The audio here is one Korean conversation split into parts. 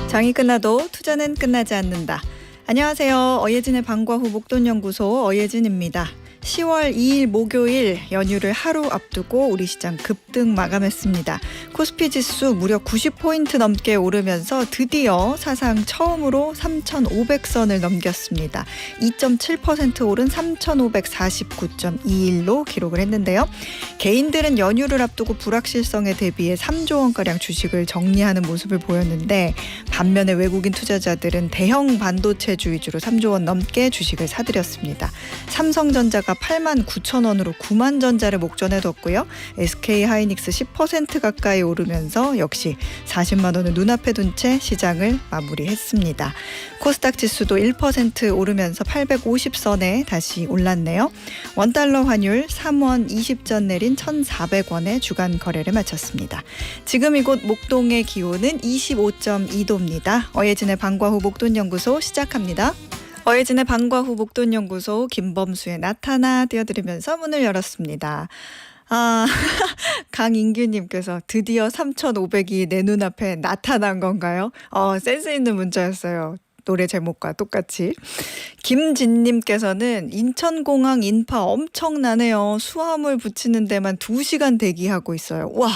장이 끝나도 투자는 끝나지 않는다. 안녕하세요. 어예진의 방과 후 목돈연구소 어예진입니다. 10월 2일 목요일 연휴를 하루 앞두고 우리 시장 급등 마감했습니다. 코스피 지수 무려 90포인트 넘게 오르면서 드디어 사상 처음으로 3,500선을 넘겼습니다. 2.7% 오른 3,549.21로 기록을 했는데요. 개인들은 연휴를 앞두고 불확실성에 대비해 3조 원가량 주식을 정리하는 모습을 보였는데 반면에 외국인 투자자들은 대형 반도체주 위주로 3조 원 넘게 주식을 사들였습니다. 삼성전자가 8만 9천 원으로 9만 전자를 목전에 뒀고요. SK하이닉스 10% 가까이 오르면서 역시 40만 원을 눈앞에 둔 채 시장을 마무리했습니다. 코스닥 지수도 1% 오르면서 850선에 다시 올랐네요. 원달러 환율 3원 20전 내린 1,400원에 주간 거래를 마쳤습니다. 지금 이곳 목동의 기온은 25.2도입니다. 어예진의 방과 후 목돈연구소 시작합니다. 어예진의 방과 후 목돈연구소 김범수의 나타나 띄워드리면서 문을 열었습니다. 강인규님께서 드디어 3,500이 내 눈앞에 나타난 건가요? 센스 있는 문자였어요. 노래 제목과 똑같이. 김진님께서는 인천공항 인파 엄청나네요. 수화물 붙이는 데만 2시간 대기하고 있어요. 와,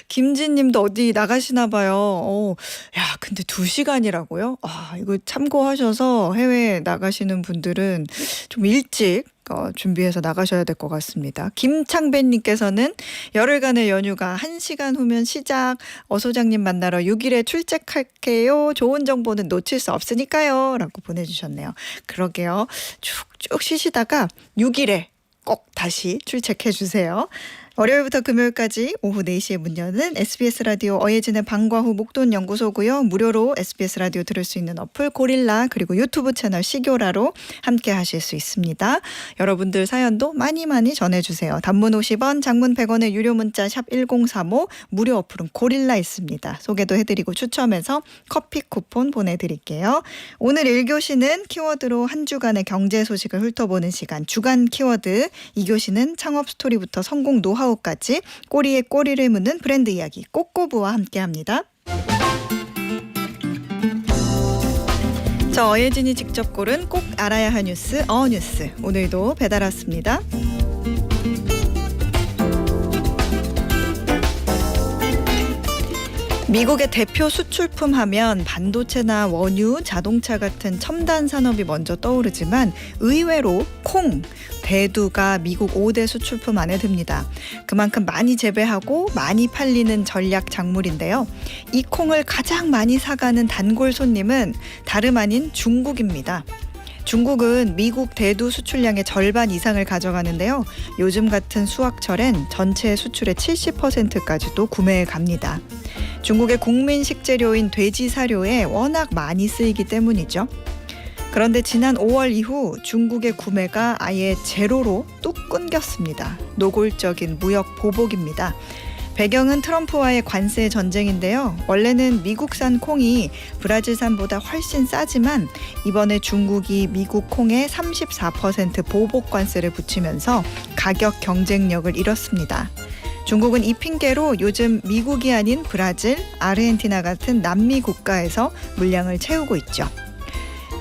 김진님도 어디 나가시나 봐요. 야, 근데 2시간이라고요? 이거 참고하셔서 해외 나가시는 분들은 좀 일찍 준비해서 나가셔야 될 것 같습니다. 김창배님께서는 열흘간의 연휴가 1시간 후면 시작. 소장님 만나러 6일에 출첵할게요. 좋은 정보는 놓칠 수 없으니까요. 라고 보내주셨네요. 그러게요. 쭉쭉 쉬시다가 6일에 꼭 다시 출첵해 주세요. 월요일부터 금요일까지 오후 4시에 문 여는 SBS 라디오 어예진의 방과 후 목돈연구소고요. 무료로 SBS 라디오 들을 수 있는 어플 고릴라 그리고 유튜브 채널 시교라로 함께 하실 수 있습니다. 여러분들 사연도 많이 전해주세요. 단문 50원, 장문 100원의 유료 문자 샵 1035 무료 어플은 고릴라 있습니다. 소개도 해드리고 추첨해서 커피 쿠폰 보내드릴게요. 오늘 1교시는 키워드로 한 주간의 경제 소식을 훑어보는 시간 주간 키워드 2교시는 창업 스토리부터 성공 노하우까지 꼬리에 꼬리를 무는 브랜드 이야기 꼬꼬부와 함께합니다. 저 어예진이 직접 고른 꼭 알아야 할 뉴스 어뉴스 오늘도 배달 왔습니다. 미국의 대표 수출품 하면 반도체나 원유, 자동차 같은 첨단 산업이 먼저 떠오르지만 의외로 콩, 대두가 미국 5대 수출품 안에 듭니다. 그만큼 많이 재배하고 많이 팔리는 전략 작물인데요. 이 콩을 가장 많이 사가는 단골 손님은 다름 아닌 중국입니다. 중국은 미국 대두 수출량의 절반 이상을 가져가는데요. 요즘 같은 수확철엔 전체 수출의 70%까지도 구매해 갑니다. 중국의 국민 식재료인 돼지 사료에 워낙 많이 쓰이기 때문이죠. 그런데 지난 5월 이후 중국의 구매가 아예 제로로 뚝 끊겼습니다. 노골적인 무역 보복입니다. 배경은 트럼프와의 관세 전쟁인데요. 원래는 미국산 콩이 브라질산보다 훨씬 싸지만 이번에 중국이 미국 콩에 34% 보복 관세를 붙이면서 가격 경쟁력을 잃었습니다. 중국은 이 핑계로 요즘 미국이 아닌 브라질, 아르헨티나 같은 남미 국가에서 물량을 채우고 있죠.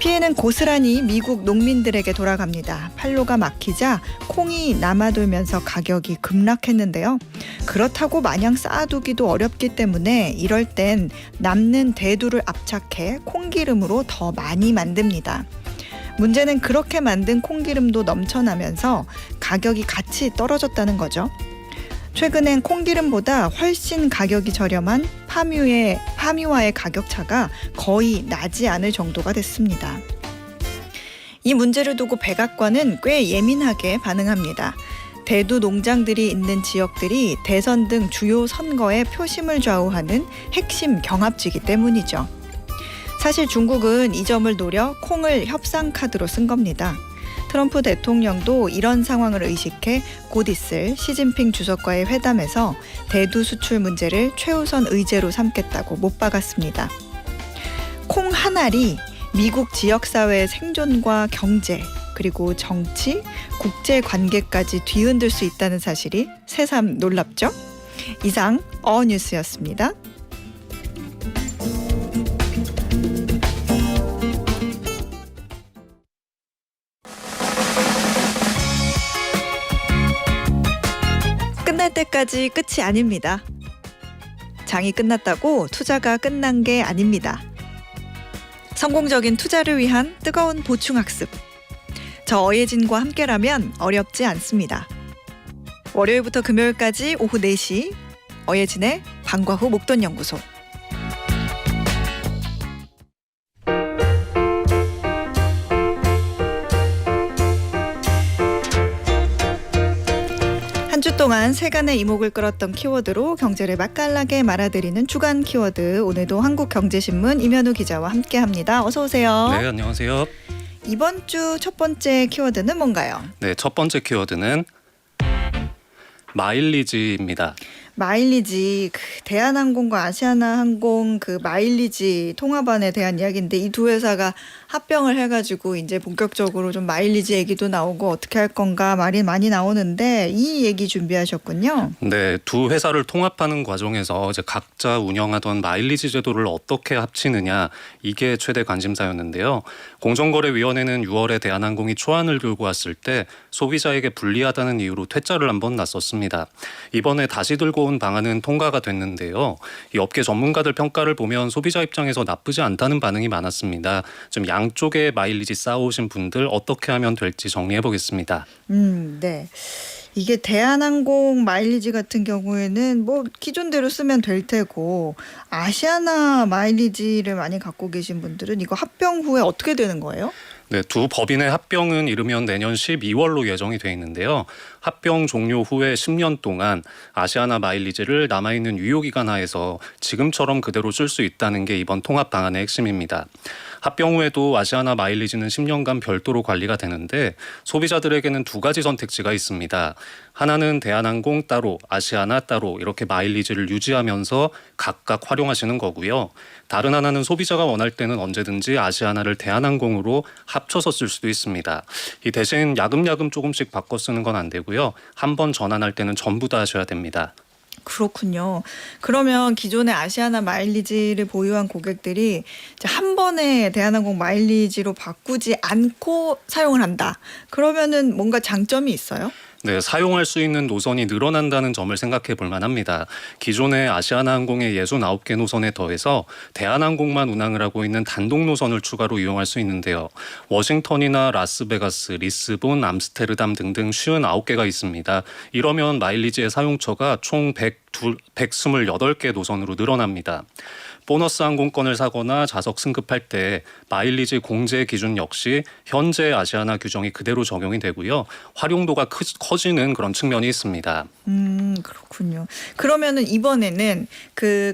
피해는 고스란히 미국 농민들에게 돌아갑니다. 판로가 막히자 콩이 남아돌면서 가격이 급락했는데요. 그렇다고 마냥 쌓아두기도 어렵기 때문에 이럴 땐 남는 대두를 압착해 콩기름으로 더 많이 만듭니다. 문제는 그렇게 만든 콩기름도 넘쳐나면서 가격이 같이 떨어졌다는 거죠. 최근엔 콩기름보다 훨씬 가격이 저렴한 파뮤와의 가격 차가 거의 나지 않을 정도가 됐습니다. 이 문제를 두고 백악관은 꽤 예민하게 반응합니다. 대두 농장들이 있는 지역들이 대선 등 주요 선거의 표심을 좌우하는 핵심 경합지이기 때문이죠. 사실 중국은 이 점을 노려 콩을 협상 카드로 쓴 겁니다. 트럼프 대통령도 이런 상황을 의식해 곧 있을 시진핑 주석과의 회담에서 대두 수출 문제를 최우선 의제로 삼겠다고 못 박았습니다. 콩 한 알이 미국 지역사회의 생존과 경제, 그리고 정치, 국제관계까지 뒤흔들 수 있다는 사실이 새삼 놀랍죠? 이상 어뉴스였습니다. 때까지 끝이 아닙니다. 장이 끝났다고 투자가 끝난 게 아닙니다. 성공적인 투자를 위한 뜨거운 보충학습. 저 어예진과 함께라면 어렵지 않습니다. 월요일부터 금요일까지 오후 4시 어예진의 방과 후 목돈연구소. 한 주 동안 세간의 이목을 끌었던 키워드로 경제를 맛깔나게 말아드리는 주간 키워드. 오늘도 한국경제신문 임현우 기자와 함께합니다. 어서 오세요. 네, 안녕하세요. 이번 주 첫 번째 키워드는 뭔가요? 네, 첫 번째 키워드는 마일리지입니다. 마일리지, 대한항공과 아시아나항공 마일리지 통합안에 대한 이야기인데 이 두 회사가 합병을 해가지고 이제 본격적으로 좀 마일리지 얘기도 나오고 어떻게 할 건가 말이 많이 나오는데 이 얘기 준비하셨군요. 네, 두 회사를 통합하는 과정에서 이제 각자 운영하던 마일리지 제도를 어떻게 합치느냐 이게 최대 관심사였는데요. 공정거래위원회는 6월에 대한항공이 초안을 들고 왔을 때 소비자에게 불리하다는 이유로 퇴짜를 한번 놨었습니다. 이번에 다시 들고 온 방안은 통과가 됐는데요. 이 업계 전문가들 평가를 보면 소비자 입장에서 나쁘지 않다는 반응이 많았습니다. 좀 양쪽에 마일리지 쌓아오신 분들 어떻게 하면 될지 정리해 보겠습니다. 네. 이게 대한항공 마일리지 같은 경우에는 뭐 기존대로 쓰면 될 테고 아시아나 마일리지를 많이 갖고 계신 분들은 이거 합병 후에 어떻게 되는 거예요? 네, 두 법인의 합병은 이르면 내년 12월로 예정이 돼 있는데요. 합병 종료 후에 10년 동안 아시아나 마일리지를 남아있는 유효기간 하에서 지금처럼 그대로 쓸 수 있다는 게 이번 통합 방안의 핵심입니다. 합병 후에도 아시아나 마일리지는 10년간 별도로 관리가 되는데 소비자들에게는 두 가지 선택지가 있습니다. 하나는 대한항공 따로, 아시아나 따로 이렇게 마일리지를 유지하면서 각각 활용하시는 거고요. 다른 하나는 소비자가 원할 때는 언제든지 아시아나를 대한항공으로 합쳐서 쓸 수도 있습니다. 이 대신 야금야금 조금씩 바꿔 쓰는 건 안 되고요. 한 번 전환할 때는 전부 다 하셔야 됩니다. 그렇군요. 그러면 기존의 아시아나 마일리지를 보유한 고객들이 이제 한 번에 대한항공 마일리지로 바꾸지 않고 사용을 한다. 그러면은 뭔가 장점이 있어요? 네, 사용할 수 있는 노선이 늘어난다는 점을 생각해 볼 만합니다. 기존의 아시아나항공의 69개 노선에 더해서 대한항공만 운항을 하고 있는 단독 노선을 추가로 이용할 수 있는데요. 워싱턴이나 라스베가스, 리스본, 암스테르담 등등 59개가 있습니다. 이러면 마일리지의 사용처가 총 128개 노선으로 늘어납니다. 보너스 항공권을 사거나 자석 승급할 때 마일리지 공제 기준 역시 현재 아시아나 규정이 그대로 적용이 되고요. 활용도가 커지는 그런 측면이 있습니다. 그렇군요. 그러면은 이번에는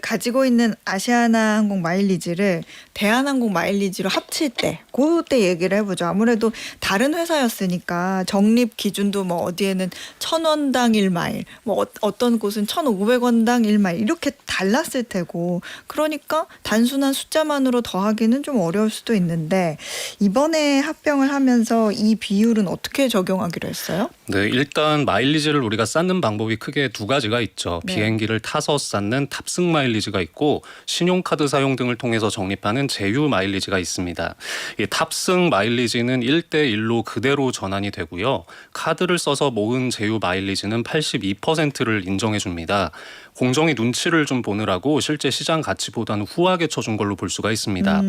가지고 있는 아시아나 항공 마일리지를 대한항공 마일리지로 합칠 때 그때 얘기를 해보죠. 아무래도 다른 회사였으니까 적립 기준도 뭐 어디에는 1,000원당 1마일, 뭐 어떤 곳은 1,500원당 1마일 이렇게 달랐을 테고 그러니까 단순한 숫자만으로 더하기는 좀 어려울 수도 있는데 이번에 합병을 하면서 이 비율은 어떻게 적용하기로 했어요? 네, 일단 마일리지를 우리가 쌓는 방법이 크게 두 가지가 있죠. 네. 비행기를 타서 쌓는 탑승 마일리지가 있고 신용카드 사용 등을 통해서 적립하는 제휴 마일리지가 있습니다. 이 탑승 마일리지는 1대1로 그대로 전환이 되고요. 카드를 써서 모은 제휴 마일리지는 82%를 인정해 줍니다. 공정이 눈치를 좀 보느라고 실제 시장 가치보다는 후하게 쳐준 걸로 볼 수가 있습니다.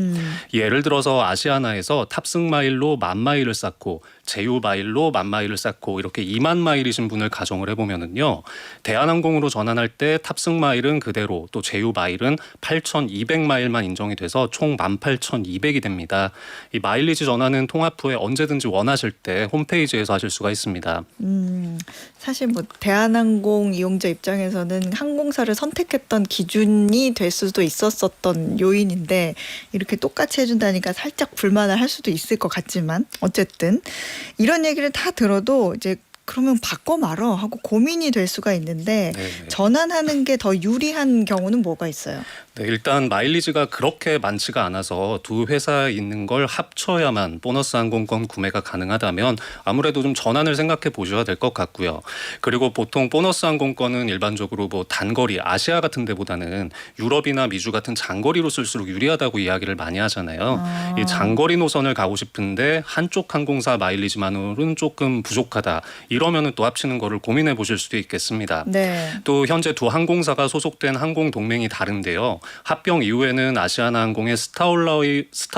예를 들어서 아시아나에서 탑승 마일로 10,000마일을 쌓고 제휴 마일로 10,000마일을 쌓고 이렇게 20,000 마일이신 분을 가정을 해보면은요. 대한항공으로 전환할 때 탑승 마일은 그대로 또 제휴 마일은 8,200마일만 인정이 돼서 총 18,200이 됩니다. 이 마일리지 전환은 통합 후에 언제든지 원하실 때 홈페이지에서 하실 수가 있습니다. 사실 뭐 대한항공 이용자 입장에서는 항공사를 선택했던 기준이 될 수도 있었던 요인인데 이렇게 똑같이 해준다니까 살짝 불만을 할 수도 있을 것 같지만 어쨌든 이런 얘기를 다 들어도 이제 그러면 바꿔 말어 하고 고민이 될 수가 있는데 네. 전환하는 게 더 유리한 경우는 뭐가 있어요? 네, 일단 마일리지가 그렇게 많지가 않아서 두 회사에 있는 걸 합쳐야만 보너스 항공권 구매가 가능하다면 아무래도 좀 전환을 생각해 보셔야 될 것 같고요. 그리고 보통 보너스 항공권은 일반적으로 뭐 단거리 아시아 같은 데보다는 유럽이나 미주 같은 장거리로 쓸수록 유리하다고 이야기를 많이 하잖아요. 이 장거리 노선을 가고 싶은데 한쪽 항공사 마일리지만으로는 조금 부족하다. 이러면은 또 합치는 거를 고민해 보실 수도 있겠습니다. 네. 또 현재 두 항공사가 소속된 항공 동맹이 다른데요. 합병 이후에는 아시아나항공의 스타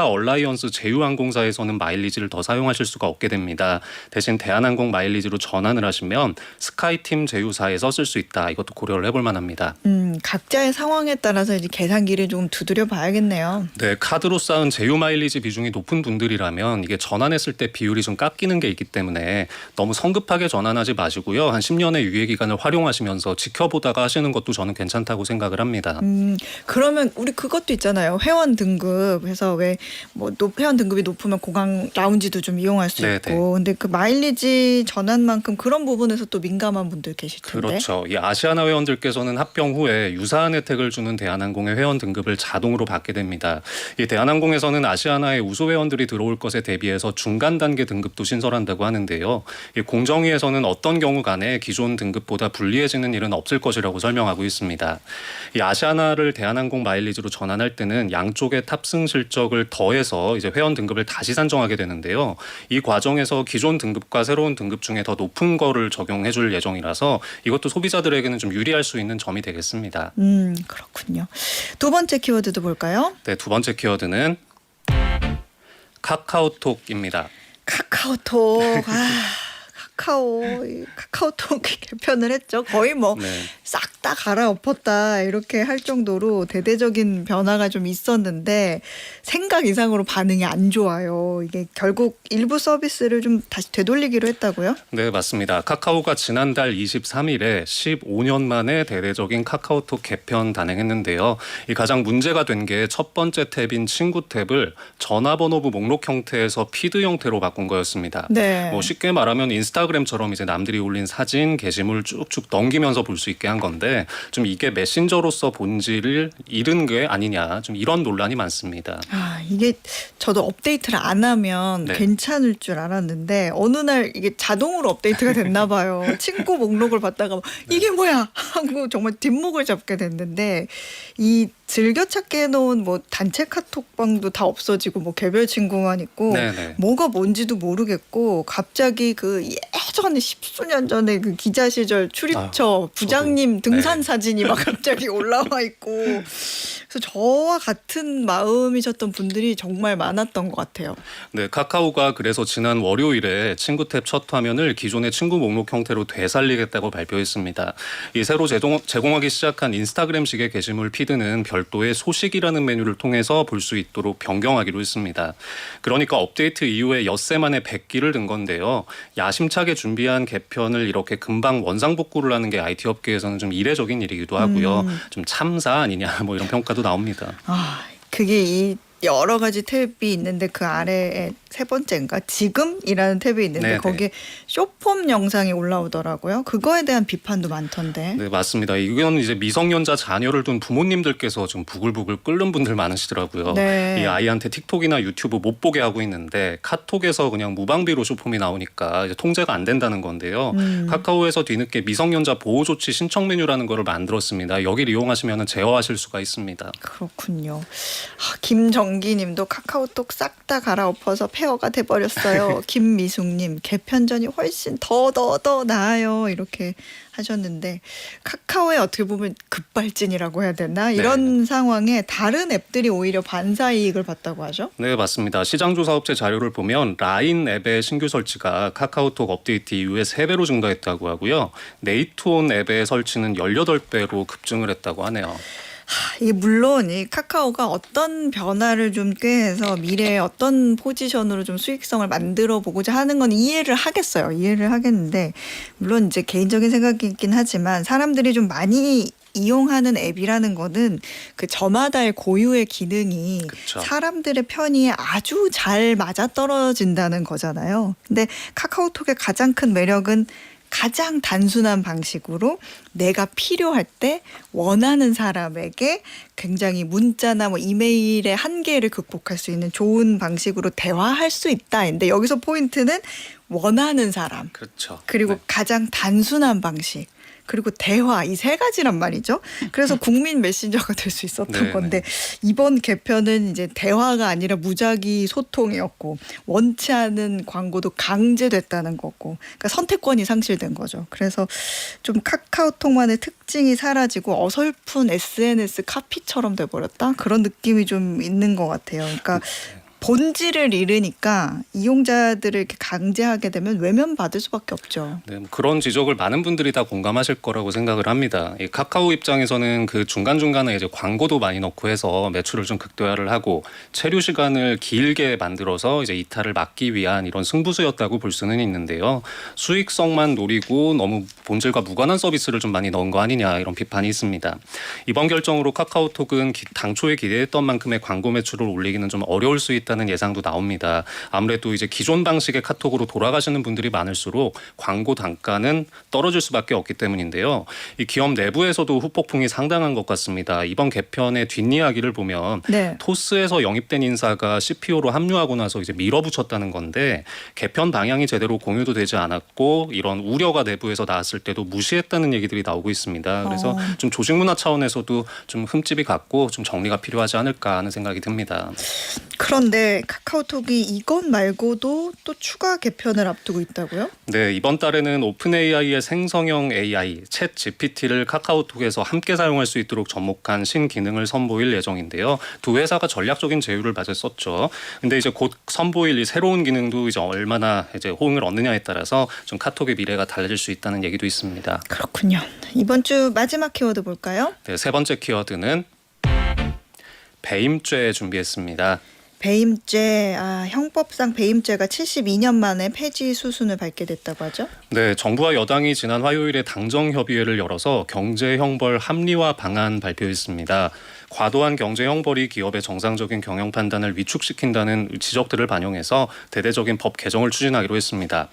얼라이언스 제휴항공사에서는 마일리지를 더 사용하실 수가 없게 됩니다. 대신 대한항공 마일리지로 전환을 하시면 스카이팀 제휴사에서 쓸 수 있다. 이것도 고려를 해볼 만합니다. 각자의 상황에 따라서 이제 계산기를 좀 두드려 봐야겠네요. 네, 카드로 쌓은 제휴 마일리지 비중이 높은 분들이라면 이게 전환했을 때 비율이 좀 깎이는 게 있기 때문에 너무 성급하게 전환하지 마시고요. 한 10년의 유예 기간을 활용하시면서 지켜보다가 하시는 것도 저는 괜찮다고 생각을 합니다. 그러면 우리 그것도 있잖아요. 회원 등급해서 왜 뭐 회원 등급이 높으면 공항 라운지도 좀 이용할 수 네네. 있고. 근데 그 마일리지 전환만큼 그런 부분에서 또 민감한 분들 계실 텐데. 그렇죠. 이 아시아나 회원들께서는 합병 후에 유사한 혜택을 주는 대한항공의 회원 등급을 자동으로 받게 됩니다. 이 대한항공에서는 아시아나의 우수 회원들이 들어올 것에 대비해서 중간 단계 등급도 신설한다고 하는데요. 이 공정위에서는 어떤 경우 간에 기존 등급보다 불리해지는 일은 없을 것이라고 설명하고 있습니다. 이 아시아나를 대한항공 마일리지로 전환할 때는 양쪽의 탑승 실적을 더해서 이제 회원 등급을 다시 산정하게 되는데요. 이 과정에서 기존 등급과 새로운 등급 중에 더 높은 거를 적용해 줄 예정이라서 이것도 소비자들에게는 좀 유리할 수 있는 점이 되겠습니다. 그렇군요. 두 번째 키워드도 볼까요? 네, 두 번째 키워드는 카카오톡입니다. 카카오톡. 카카오톡 개편을 했죠. 거의 뭐 싹 다 갈아엎었다 이렇게 할 정도로 대대적인 변화가 좀 있었는데 생각 이상으로 반응이 안 좋아요. 이게 결국 일부 서비스를 좀 다시 되돌리기로 했다고요? 네, 맞습니다. 카카오가 지난달 23일에 15년 만에 대대적인 카카오톡 개편 단행했는데요. 이 가장 문제가 된 게 첫 번째 탭인 친구 탭을 전화번호부 목록 형태에서 피드 형태로 바꾼 거였습니다. 네. 뭐 쉽게 말하면 인스타그램처럼 이제 남들이 올린 사진, 게시물 쭉쭉 넘기면서 볼 수 있게 한 건데 좀 이게 메신저로서 본질을 잃은 게 아니냐, 좀 이런 논란이 많습니다. 이게 저도 업데이트를 안 하면 네. 괜찮을 줄 알았는데 어느 날 이게 자동으로 업데이트가 됐나 봐요. 친구 목록을 봤다가 이게 뭐야 하고 정말 뒷목을 잡게 됐는데 이 즐겨찾기 해놓은 뭐 단체 카톡방도 다 없어지고 뭐 개별 친구만 있고 네네. 뭐가 뭔지도 모르겠고 갑자기 그 예전에 십수년 전에 그 기자 시절 출입처 부장님 등산 사진이 막 갑자기 올라와 있고 그래서 저와 같은 마음이셨던 분들이 정말 많았던 것 같아요. 네, 카카오가 그래서 지난 월요일에 친구 탭 첫 화면을 기존의 친구 목록 형태로 되살리겠다고 발표했습니다. 이 새로 제공하기 시작한 인스타그램식의 게시물 피드는 별도의 소식이라는 메뉴를 통해서 볼 수 있도록 변경하기로 했습니다. 그러니까 업데이트 이후에 엿새 만에 100기를 든 건데요. 야심차게 준비한 개편을 이렇게 금방 원상복구를 하는 게 IT 업계에서는 좀 이례적인 일이기도 하고요. 좀 참사 아니냐 뭐 이런 평가도 나옵니다. 그게 이 여러 가지 탭이 있는데 그 아래에 세 번째인가 지금이라는 탭이 있는데 네네. 거기에 쇼폼 영상이 올라오더라고요. 그거에 대한 비판도 많던데. 네, 맞습니다. 이건 이제 미성년자 자녀를 둔 부모님들께서 좀 부글부글 끓는 분들 많으시더라고요. 네. 이 아이한테 틱톡이나 유튜브 못 보게 하고 있는데 카톡에서 그냥 무방비로 쇼폼이 나오니까 이제 통제가 안 된다는 건데요. 카카오에서 뒤늦게 미성년자 보호 조치 신청 메뉴라는 거를 만들었습니다. 여기를 이용하시면 제어하실 수가 있습니다. 그렇군요. 김정기님도 카카오톡 싹 다 갈아엎어서 폐허가 돼버렸어요. 김미숙님 개편전이 훨씬 더 나아요. 이렇게 하셨는데 카카오의 어떻게 보면 급발진이라고 해야 되나 이런 상황에 다른 앱들이 오히려 반사이익을 봤다고 하죠. 네, 맞습니다. 시장조사업체 자료를 보면 라인 앱의 신규 설치가 카카오톡 업데이트 이후에 3배로 증가했다고 하고요. 네이트온 앱의 설치는 18배로 급증을 했다고 하네요. 이게 물론 이 카카오가 어떤 변화를 좀 꾀해서 미래에 어떤 포지션으로 좀 수익성을 만들어 보고자 하는 건 이해를 하겠어요. 이해를 하겠는데 물론 이제 개인적인 생각이긴 하지만 사람들이 좀 많이 이용하는 앱이라는 거는 그 저마다의 고유의 기능이 그쵸. 사람들의 편의에 아주 잘 맞아떨어진다는 거잖아요. 근데 카카오톡의 가장 큰 매력은 가장 단순한 방식으로 내가 필요할 때 원하는 사람에게 굉장히 문자나 뭐 이메일의 한계를 극복할 수 있는 좋은 방식으로 대화할 수 있다. 근데 여기서 포인트는 원하는 사람. 그렇죠. 그리고 가장 단순한 방식. 그리고 대화 이 세 가지란 말이죠. 그래서 국민 메신저가 될 수 있었던 네네. 건데 이번 개편은 이제 대화가 아니라 무작위 소통이었고 원치 않은 광고도 강제됐다는 거고 그러니까 선택권이 상실된 거죠. 그래서 좀 카카오톡만의 특징이 사라지고 어설픈 SNS 카피처럼 돼버렸다 그런 느낌이 좀 있는 것 같아요. 그러니까 본질을 잃으니까 이용자들을 이렇게 강제하게 되면 외면받을 수밖에 없죠. 네, 뭐 그런 지적을 많은 분들이 다 공감하실 거라고 생각을 합니다. 이 카카오 입장에서는 그 중간중간에 이제 광고도 많이 넣고 해서 매출을 좀 극대화를 하고 체류 시간을 길게 만들어서 이제 이탈을 막기 위한 이런 승부수였다고 볼 수는 있는데요. 수익성만 노리고 너무 본질과 무관한 서비스를 좀 많이 넣은 거 아니냐 이런 비판이 있습니다. 이번 결정으로 카카오톡은 당초에 기대했던 만큼의 광고 매출을 올리기는 좀 어려울 수 있다는 예상도 나옵니다. 아무래도 이제 기존 방식의 카톡으로 돌아가시는 분들이 많을수록 광고 단가는 떨어질 수밖에 없기 때문인데요. 이 기업 내부에서도 후폭풍이 상당한 것 같습니다. 이번 개편의 뒷이야기를 보면 네. 토스에서 영입된 인사가 CPO로 합류하고 나서 이제 밀어붙였다는 건데 개편 방향이 제대로 공유도 되지 않았고 이런 우려가 내부에서 나왔을 때도 무시했다는 얘기들이 나오고 있습니다. 그래서 좀 조직 문화 차원에서도 좀 흠집이 갔고 좀 정리가 필요하지 않을까 하는 생각이 듭니다. 그런데 카카오톡이 이것 말고도 또 추가 개편을 앞두고 있다고요? 네, 이번 달에는 오픈 AI의 생성형 AI 챗 GPT를 카카오톡에서 함께 사용할 수 있도록 접목한 신기능을 선보일 예정인데요. 두 회사가 전략적인 제휴를 맞아 썼죠. 근데 이제 곧 선보일 이 새로운 기능도 이제 얼마나 이제 호응을 얻느냐에 따라서 좀 카톡의 미래가 달라질 수 있다는 얘기도 있습니다. 그렇군요. 이번 주 마지막 키워드 볼까요? 네, 세 번째 키워드는 배임죄 준비했습니다. 배임죄, 형법상 배임죄가 72년 만에 폐지 수순을 밟게 됐다고 하죠? 네, 정부와 여당이 지난 화요일에 당정협의회를 열어서 경제형벌 합리화 방안 발표했습니다. 과도한 경제형벌이 기업의 정상적인 경영 판단을 위축시킨다는 지적들을 반영해서 대대적인 법 개정을 추진하기로 했습니다.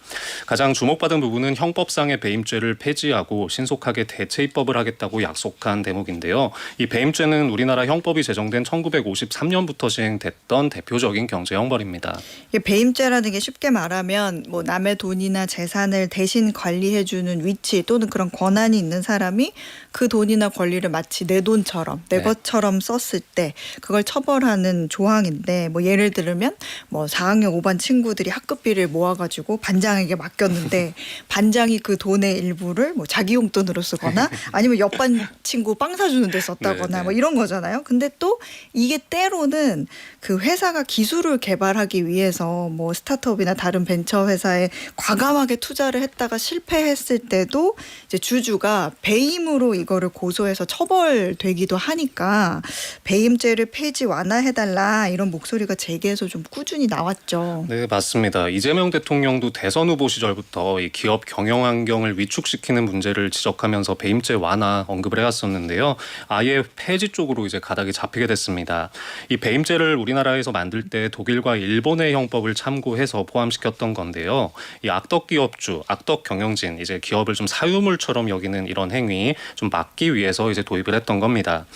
가장 주목받은 부분은 형법상의 배임죄를 폐지하고 신속하게 대체 입법을 하겠다고 약속한 대목인데요. 이 배임죄는 우리나라 형법이 제정된 1953년부터 시행됐던 대표적인 경제형벌입니다. 이게 배임죄라는 게 쉽게 말하면 뭐 남의 돈이나 재산을 대신 관리해주는 위치 또는 그런 권한이 있는 사람이 그 돈이나 권리를 마치 내 돈처럼 내 것처럼 썼을 때 그걸 처벌하는 조항인데 뭐 예를 들면 뭐 4학년 5반 친구들이 학급비를 모아가지고 반장에게 맡겼는데 반장이 그 돈의 일부를 뭐 자기 용돈으로 쓰거나 아니면 옆반 친구 빵 사주는 데 썼다거나 뭐 이런 거잖아요. 근데 또 이게 때로는 그 회사가 기술을 개발하기 위해서 뭐 스타트업이나 다른 벤처 회사에 과감하게 투자를 했다가 실패했을 때도 이제 주주가 배임으로 이거를 고소해서 처벌되기도 하니까 배임죄를 폐지 완화해달라 이런 목소리가 재계에서 좀 꾸준히 나왔죠. 네, 맞습니다. 이재명 대통령도 대선 후보 시절부터 이 기업 경영 환경을 위축시키는 문제를 지적하면서 배임죄 완화 언급을 해왔었는데요. 아예 폐지 쪽으로 이제 가닥이 잡히게 됐습니다. 이 배임죄를 우리나라에서 만들 때 독일과 일본의 형법을 참고해서 포함시켰던 건데요. 이 악덕 기업주, 악덕 경영진, 이제 기업을 좀 사유물처럼 여기는 이런 행위 좀 막기 위해서 이제 도입을 했던 겁니다.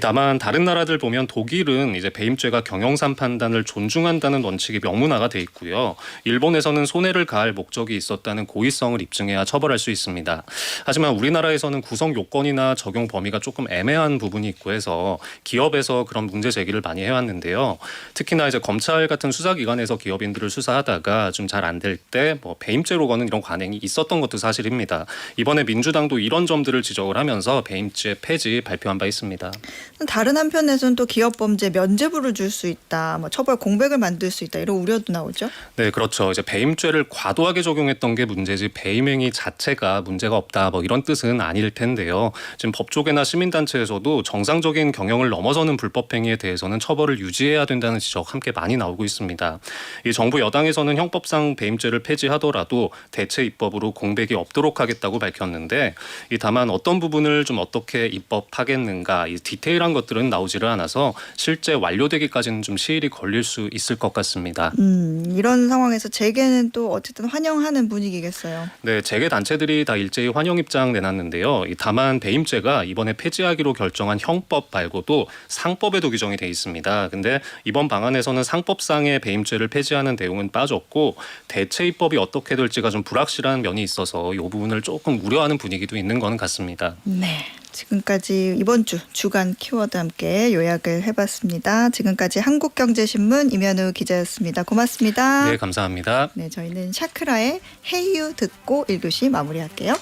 다만 다른 나라들 보면 독일은 이제 배임죄가 경영상 판단을 존중한다는 원칙이 명문화가 돼 있고요. 일본에서는 손해를 가할 목적이 있었다는 고의성을 입증해야 처벌할 수 있습니다. 하지만 우리나라에서는 구성 요건이나 적용 범위가 조금 애매한 부분이 있고 해서 기업에서 그런 문제 제기를 많이 해왔는데요. 특히나 이제 검찰 같은 수사기관에서 기업인들을 수사하다가 좀 잘 안 될 때 뭐 배임죄로 거는 이런 관행이 있었던 것도 사실입니다. 이번에 민주당도 이런 점들을 지적을 하면서 배임죄 폐지 발표한 바 있습니다. 다른 한편에서는 또 기업 범죄 면죄부를 줄 수 있다, 뭐 처벌 공백을 만들 수 있다 이런 우려도 나오죠. 네, 그렇죠. 이제 배임죄를 과도하게 적용했던 게 문제지 배임행위 자체가 문제가 없다, 뭐 이런 뜻은 아닐 텐데요. 지금 법조계나 시민단체에서도 정상적인 경영을 넘어서는 불법행위에 대해서는 처벌을 유지해야 된다는 지적 함께 많이 나오고 있습니다. 이 정부 여당에서는 형법상 배임죄를 폐지하더라도 대체 입법으로 공백이 없도록 하겠다고 밝혔는데, 다만 어떤 부분을 좀 어떻게 입법하겠는가, 이 디테일한 것들은 나오지를 않아서 실제 완료되기까지는 좀 시일이 걸릴 수 있을 것 같습니다. 이런 상황에서 재개는 또 어쨌든 환영하는 분위기겠어요. 네, 재계 단체들이 다 일제히 환영 입장 내놨는데요. 다만 배임죄가 이번에 폐지하기로 결정한 형법 말고도 상법에도 규정이 돼 있습니다. 근데 이번 방안에서는 상법상의 배임죄를 폐지하는 내용은 빠졌고 대체 입법이 어떻게 될지가 좀 불확실한 면이 있어서 이 부분을 조금 우려하는 분위기도 있는 건 같습니다. 네. 지금까지 이번 주 주간 키워드 함께 요약을 해봤습니다. 지금까지 한국경제신문 임현우 기자였습니다. 고맙습니다. 네, 감사합니다. 네, 저희는 샤크라의 헤이유 듣고 1교시 마무리할게요.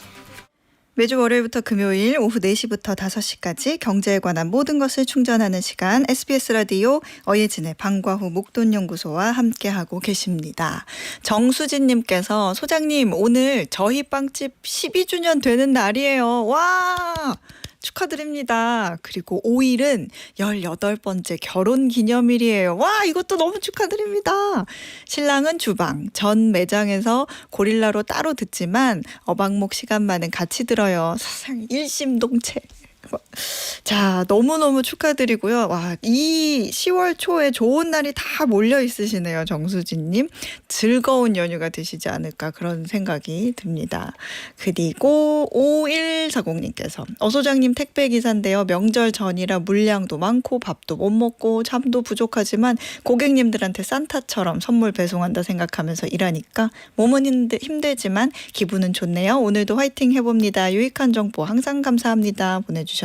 매주 월요일부터 금요일 오후 4시부터 5시까지 경제에 관한 모든 것을 충전하는 시간 SBS 라디오 어예진의 방과후 목돈연구소와 함께하고 계십니다. 정수진님께서 소장님 오늘 저희 빵집 12주년 되는 날이에요. 와! 축하드립니다. 그리고 5일은 18번째 결혼 기념일이에요. 와, 이것도 너무 축하드립니다. 신랑은 주방, 전 매장에서 고릴라로 따로 듣지만 어방목 시간만은 같이 들어요. 세상 일심동체. 자, 너무너무 축하드리고요. 와, 이 10월 초에 좋은 날이 다 몰려 있으시네요. 정수진님. 즐거운 연휴가 되시지 않을까 그런 생각이 듭니다. 그리고 5140님께서 소장님 택배기사인데요. 명절 전이라 물량도 많고 밥도 못 먹고 잠도 부족하지만 고객님들한테 산타처럼 선물 배송한다 생각하면서 일하니까 몸은 힘들지만 기분은 좋네요. 오늘도 화이팅 해봅니다. 유익한 정보 항상 감사합니다. 보내주셨는데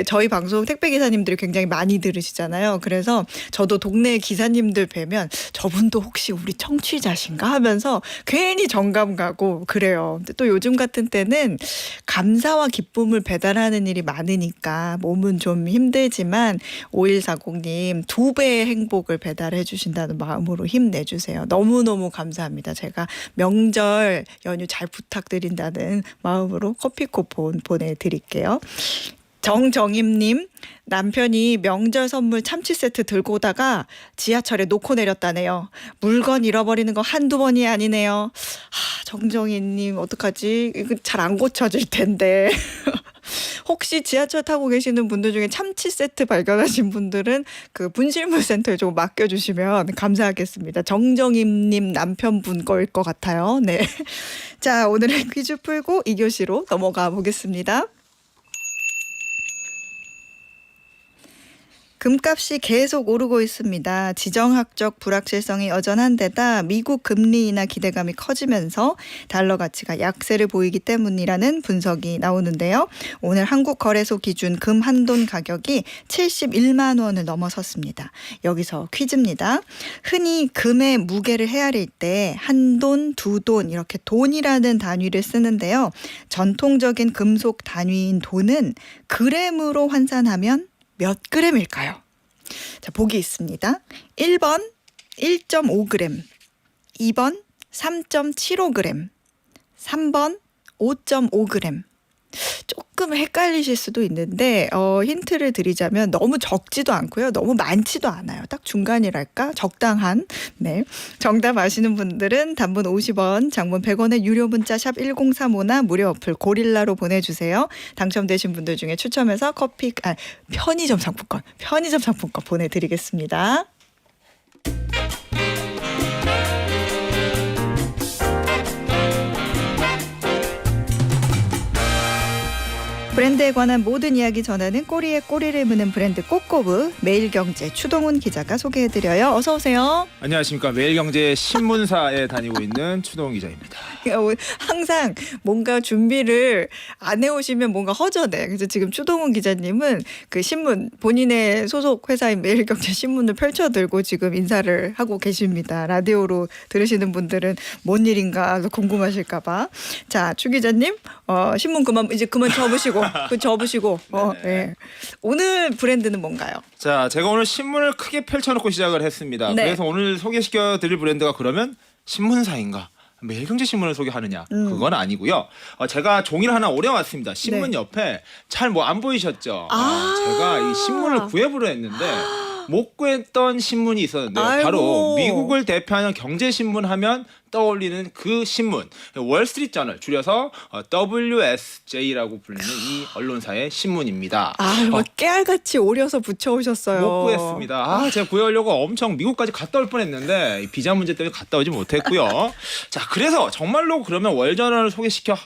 저희 방송 택배 기사님들이 굉장히 많이 들으시잖아요. 그래서 저도 동네 기사님들 뵈면 저분도 혹시 우리 청취자신가 하면서 괜히 정감 가고 그래요. 근데 또 요즘 같은 때는 감사와 기쁨을 배달하는 일이 많으니까 몸은 좀 힘들지만 5140님 2배의 행복을 배달해 주신다는 마음으로 힘내주세요. 너무너무 감사합니다. 제가 명절 연휴 잘 부탁드린다는 마음으로 커피 쿠폰 보내드릴게요. 정정임님 남편이 명절 선물 참치 세트 들고 오다가 지하철에 놓고 내렸다네요. 물건 잃어버리는 거 한두 번이 아니네요. 정정임님 어떡하지? 이거 잘 안 고쳐질 텐데. 혹시 지하철 타고 계시는 분들 중에 참치 세트 발견하신 분들은 그 분실물 센터에 좀 맡겨주시면 감사하겠습니다. 정정임님 남편분 거일 것 같아요. 네. 자, 오늘의 퀴즈 풀고 2교시로 넘어가 보겠습니다. 금값이 계속 오르고 있습니다. 지정학적 불확실성이 여전한 데다 미국 금리 인하 기대감이 커지면서 달러 가치가 약세를 보이기 때문이라는 분석이 나오는데요. 오늘 한국거래소 기준 금 한돈 가격이 71만 원을 넘어섰습니다. 여기서 퀴즈입니다. 흔히 금의 무게를 헤아릴 때 한돈, 두돈 이렇게 돈이라는 단위를 쓰는데요. 전통적인 금속 단위인 돈은 그램으로 환산하면 몇 그램일까요? 자, 보기 있습니다. 1번 1.5g, 2번 3.75g, 3번 5.5g. 조금 헷갈리실 수도 있는데 힌트를 드리자면 너무 적지도 않고요. 너무 많지도 않아요. 딱 중간이랄까? 적당한. 네. 정답 아시는 분들은 단문 50원, 장문 100원의 유료 문자 샵 1035나 무료 어플 고릴라로 보내주세요. 당첨되신 분들 중에 추첨해서 편의점 상품권 보내드리겠습니다. 브랜드에 관한 모든 이야기 전하는 꼬리에 꼬리를 무는 브랜드 꼬꼬브 매일경제 추동훈 기자가 소개해드려요. 어서 오세요. 안녕하십니까. 매일경제 신문사에 다니고 있는 추동훈 기자입니다. 항상 뭔가 준비를 안 해오시면 뭔가 허전해. 그래서 지금 추동훈 기자님은 그 신문 본인의 소속 회사인 매일경제 신문을 펼쳐들고 지금 인사를 하고 계십니다. 라디오로 들으시는 분들은 뭔 일인가 궁금하실까 봐. 자, 추 기자님 신문 그만 접으시고 네. 오늘 브랜드는 뭔가요? 자, 제가 오늘 신문을 크게 펼쳐놓고 시작을 했습니다. 네. 그래서 오늘 소개시켜드릴 브랜드가 그러면 신문사인가? 매일경제 신문을 소개하느냐? 그건 아니고요. 제가 종이를 하나 오려왔습니다. 신문 네. 옆에 잘 뭐 안 보이셨죠? 아. 제가 이 신문을 구해보려 했는데 못 구했던 신문이 있었는데요. 아이고. 바로 미국을 대표하는 경제신문 하면 떠올리는 그 신문 월스트리트 저널 줄여서 WSJ라고 불리는 이 언론사의 신문입니다. 뭐 깨알같이 오려서 붙여오셨어요. 못 구했습니다. 제가 구하려고 엄청 미국까지 갔다 올 뻔했는데 비자 문제 때문에 갔다 오지 못했고요. 자, 그래서 정말로 그러면 월저널을 소개시켜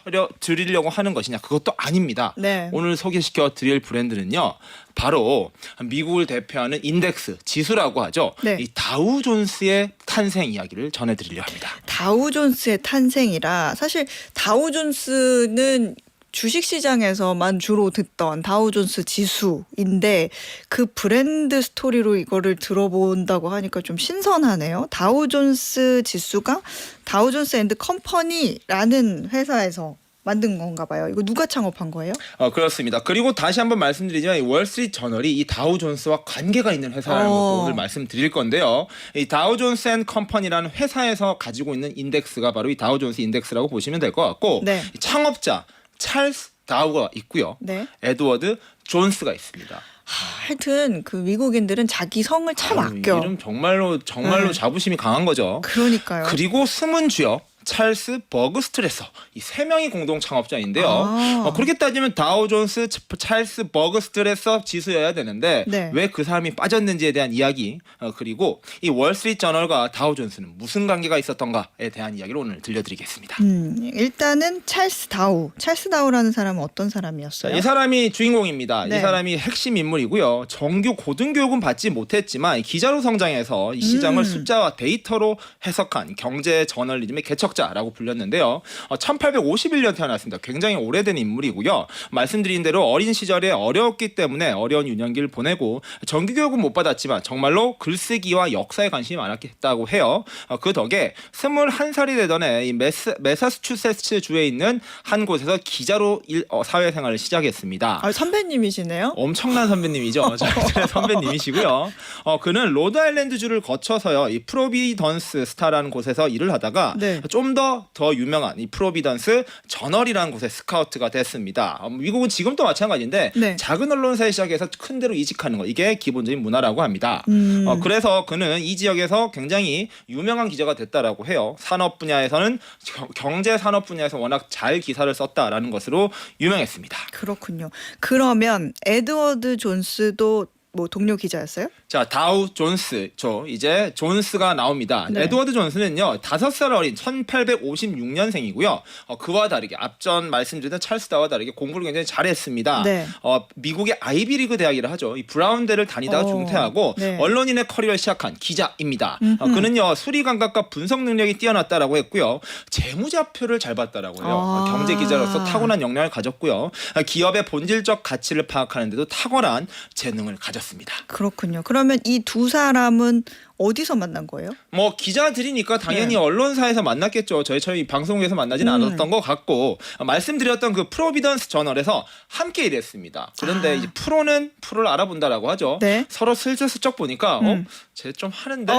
드리려고 하는 것이냐? 그것도 아닙니다. 네. 오늘 소개시켜 드릴 브랜드는요. 바로 미국을 대표하는 인덱스 지수라고 하죠. 네. 이 다우존스의 탄생 이야기를 전해드리려 합니다. 다우존스의 탄생이라 사실 다우존스는 주식시장에서만 주로 듣던 다우존스 지수인데 그 브랜드 스토리로 이거를 들어본다고 하니까 좀 신선하네요. 다우존스 지수가 다우존스 앤드 컴퍼니라는 회사에서 만든 건가 봐요. 이거 누가 창업한 거예요? 그렇습니다. 그리고 다시 한번 말씀드리지만 이 월스트리트 저널이 이 다우존스와 관계가 있는 회사라는 것도 오늘 말씀드릴 건데요. 이 다우존스 앤 컴퍼니라는 회사에서 가지고 있는 인덱스가 바로 이 다우존스 인덱스라고 보시면 될 것 같고 네. 이 창업자 찰스 다우가 있고요. 네. 에드워드 존스가 있습니다. 하여튼 그 미국인들은 자기 성을 참 아껴. 이름 정말로 네. 자부심이 강한 거죠. 그러니까요. 그리고 숨은 주역 찰스 버그스트레서 이 세 명이 공동 창업자인데요. 그렇게 따지면 다우존스, 찰스 버그스트레서 지수여야 되는데 네. 왜 그 사람이 빠졌는지에 대한 이야기 그리고 이 월스트리트 저널과 다우존스는 무슨 관계가 있었던가에 대한 이야기를 오늘 들려드리겠습니다. 일단은 찰스 다우라는 사람은 어떤 사람이었어요? 이 사람이 주인공입니다. 네. 이 사람이 핵심 인물이고요. 정규 고등교육은 받지 못했지만 기자로 성장해서 이 시장을 숫자와 데이터로 해석한 경제 저널리즘의 개척자라고 불렸는데요. 1851년 태어났습니다. 굉장히 오래된 인물이고요. 말씀드린 대로 어린 시절에 어려웠기 때문에 어려운 유년기를 보내고 정규 교육은 못 받았지만 정말로 글쓰기와 역사에 관심이 많았다고 해요. 그 덕에 21살이 되던 해 이 매사추세츠 주에 있는 한 곳에서 기자로 사회생활을 시작했습니다. 선배님이시네요. 엄청난 선배님이죠. 저희들의 선배님이시고요. 그는 로드아일랜드주를 거쳐서요. 이 프로비던스 스타라는 곳에서 일을 하다가 네. 좀 더 유명한 이 프로비던스 저널이라는 곳에 스카우트가 됐습니다. 미국은 지금도 마찬가지인데 네. 작은 언론사에 시작해서 큰 데로 이직하는 거 이게 기본적인 문화라고 합니다. 그래서 그는 이 지역에서 굉장히 유명한 기자가 됐다라고 해요. 산업 분야에서는 경제 산업 분야에서 워낙 잘 기사를 썼다라는 것으로 유명했습니다. 그렇군요. 그러면 에드워드 존스도 뭐 동료 기자였어요? 자, 다우 존스, 이제 존스가 나옵니다. 네. 에드워드 존스는요, 5살 어린 1856년생이고요. 그와 다르게 앞전 말씀드렸던 찰스 다우와 다르게 공부를 굉장히 잘했습니다. 네. 미국의 아이비리그 대학이라 하죠. 이 브라운대를 다니다가 중퇴하고 네. 언론인의 커리어를 시작한 기자입니다. 그는요, 수리 감각과 분석 능력이 뛰어났다라고 했고요. 재무자표를 잘 봤다라고 해요. 경제 기자로서 타고난 역량을 가졌고요. 기업의 본질적 가치를 파악하는 데도 탁월한 재능을 가졌습니다. 그렇군요. 그러면 이 두 사람은 어디서 만난 거예요? 뭐 기자들이니까 당연히 네. 언론사에서 만났겠죠. 저희 방송국에서 만나지는 않았던 것 같고 말씀드렸던 그 프로비던스 저널에서 함께 일했습니다. 그런데 이제 프로를 알아본다라고 하죠. 네. 서로 슬쩍 보니까 쟤 좀 하는데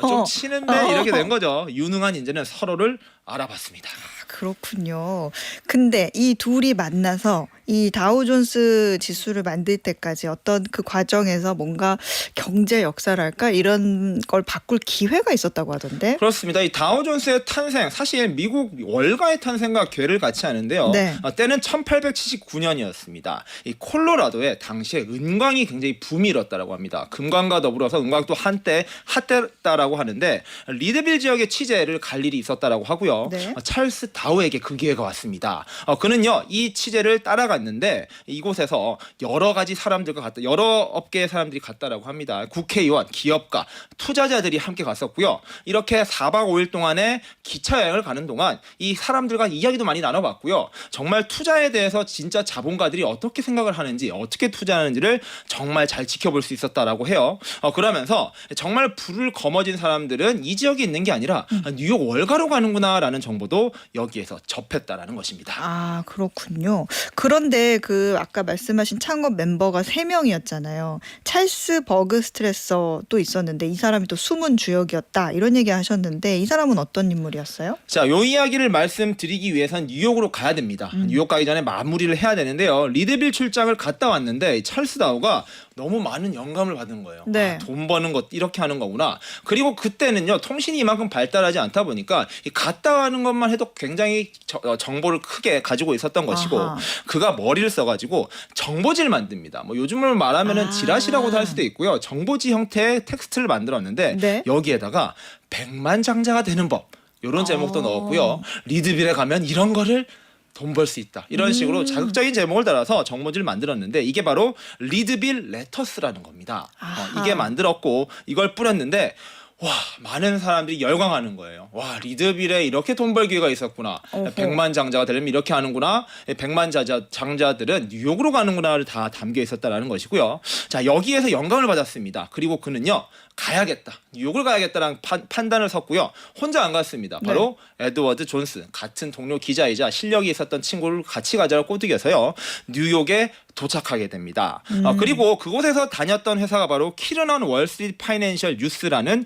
좀 치는데 이렇게 된 거죠. 유능한 인재는 서로를 알아봤습니다. 그렇군요. 근데 이 둘이 만나서 이 다우존스 지수를 만들 때까지 어떤 그 과정에서 뭔가 경제 역사랄까 이런 걸 바꿀 기회가 있었다고 하던데. 그렇습니다. 이 다우존스의 탄생 사실 미국 월가의 탄생과 궤를 같이 하는데요. 네. 때는 1879년이었습니다. 이 콜로라도에 당시에 은광이 굉장히 붐이 일었다라고 합니다. 금광과 더불어서 은광도 한때 핫했다라고 하는데 리드빌 지역의 취재를 갈 일이 있었다라고 하고요. 네. 찰스 다우에게 그 기회가 왔습니다. 그는요 이 취재를 따라갔는데 이곳에서 여러 가지 사람들과 여러 업계의 사람들이 갔다라고 합니다. 국회의원, 기업가, 투자자들이 함께 갔었고요. 이렇게 4박 5일 동안의 기차 여행을 가는 동안 이 사람들과 이야기도 많이 나눠봤고요. 정말 투자에 대해서 진짜 자본가들이 어떻게 생각을 하는지 어떻게 투자하는지를 정말 잘 지켜볼 수 있었다라고 해요. 그러면서 정말 불을 거머쥔 사람들은 이 지역에 있는 게 아니라 뉴욕 월가로 가는구나라는 정보도 여기에서 접했다라는 것입니다. 아, 그렇군요. 그런데 그 아까 말씀하신 창업 멤버가 3명이었잖아요. 찰스 버그스트레서도 있었는데 이 사람이 또 숨은 주역이었다 이런 얘기 하셨는데 이 사람은 어떤 인물이었어요? 자, 요 이야기를 말씀드리기 위해선 뉴욕으로 가야 됩니다. 뉴욕 가기 전에 마무리를 해야 되는데요. 리드빌 출장을 갔다 왔는데 찰스 다우가 너무 많은 영감을 받은 거예요. 네. 아, 돈 버는 것 이렇게 하는 거구나. 그리고 그때는요 통신이 이만큼 발달하지 않다 보니까 이 갔다 하는 것만 해도 굉장히 정보를 크게 가지고 있었던 것이고 아하. 그가 머리를 써가지고 정보지를 만듭니다. 뭐 요즘을 말하면은 지라시라고도 할 수도 있고요. 정보지 형태의 텍스트를 만들었는데 네. 여기에다가 백만장자가 되는 법 이런 제목도 넣었고요. 리드빌에 가면 이런 거를 돈 벌 수 있다. 이런 식으로 자극적인 제목을 달아서 정보지를 만들었는데 이게 바로 리드빌 레터스라는 겁니다. 아하. 이게 만들었고 이걸 뿌렸는데 와 많은 사람들이 열광하는 거예요. 와 리드빌에 이렇게 돈 벌 기회가 있었구나. 어허. 백만장자가 되려면 이렇게 하는구나. 백만장자들은 뉴욕으로 가는구나를 다 담겨 있었다라는 것이고요. 자 여기에서 영감을 받았습니다. 그리고 그는요. 가야겠다. 뉴욕을 가야겠다라는 판단을 섰고요. 혼자 안 갔습니다. 바로 에드워드 존스 같은 동료 기자이자 실력이 있었던 친구를 같이 가자고 꼬드겨서요. 뉴욕에 도착하게 됩니다. 그리고 그곳에서 다녔던 회사가 바로 키르넌 월스트리트 파이낸셜 뉴스라는